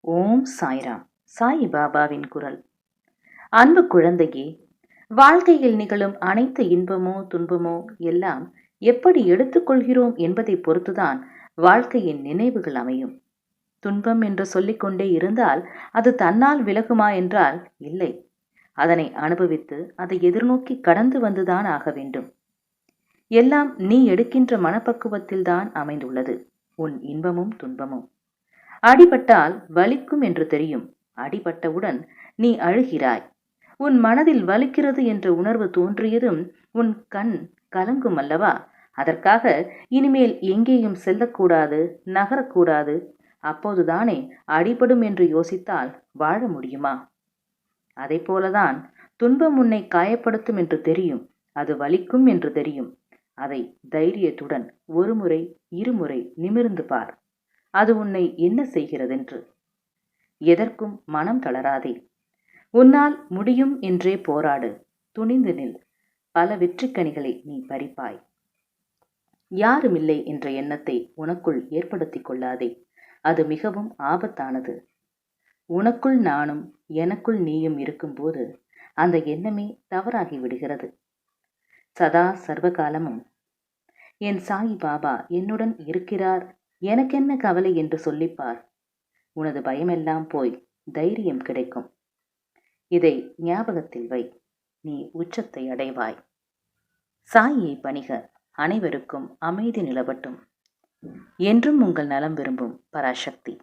ஓம் சாய்ராம். சாய் பாபாவின் குரல். அன்பு குழந்தையே, வாழ்க்கையில் நிகழும் அனைத்து இன்பமோ துன்பமோ எல்லாம் எப்படி எடுத்துக்கொள்கிறோம் என்பதை பொறுத்துதான் வாழ்க்கையின் நினைவுகள் அமையும். துன்பம் என்று சொல்லிக்கொண்டே இருந்தால் அது தன்னால் விலகுமா என்றால் இல்லை. அதனை அனுபவித்து அதை எதிர்நோக்கி கடந்து வந்துதான் ஆக வேண்டும். எல்லாம் நீ எடுக்கின்ற மனப்பக்குவத்தில்தான் அமைந்துள்ளது உன் இன்பமும் துன்பமும். அடிபட்டால் வலிக்கும் என்று தெரியும். அடிபட்டவுடன் நீ அழுகிறாய். உன் மனதில் வலிக்கிறது என்ற உணர்வு தோன்றியதும் உன் கண் கலங்கும் அல்லவா? அதற்காக இனிமேல் எங்கேயும் செல்லக்கூடாது, நகரக்கூடாது. அப்போதுதானே அடிபடும் என்று யோசித்தால் வாழ முடியுமா? அதை போலதான் துன்பம் உன்னை காயப்படுத்தும் என்று தெரியும், அது வலிக்கும் என்று தெரியும். அதை தைரியத்துடன் ஒருமுறை இருமுறை நிமிர்ந்து பார். அது உன்னை என்ன செய்கிறதென்று. எதற்கும் மனம் தளராதே. உன்னால் முடியும் என்றே போராடு. துணிந்து நில். பல வெற்றிக்கனிகளை நீ பறிப்பாய். யாருமில்லை என்ற எண்ணத்தை உனக்குள் ஏற்படுத்திக் கொள்ளாதே. அது மிகவும் ஆபத்தானது. உனக்குள் நானும் எனக்குள் நீயும் இருக்கும்போது அந்த எண்ணமே தவறாகி விடுகிறது. சதா சர்வகாலமும் என் சாய் பாபா என்னுடன் இருக்கிறார், எனக்கென்ன கவலை என்று சொல்லிப்பார். உனது பயமெல்லாம் போய் தைரியம் கிடைக்கும். இதை ஞாபகத்தில் வை. நீ உச்சத்தை அடைவாய். சாயை பணிக. அனைவருக்கும் அமைதி நிலவட்டும். என்றும் உங்கள் நலம் விரும்பும் பராசக்தி.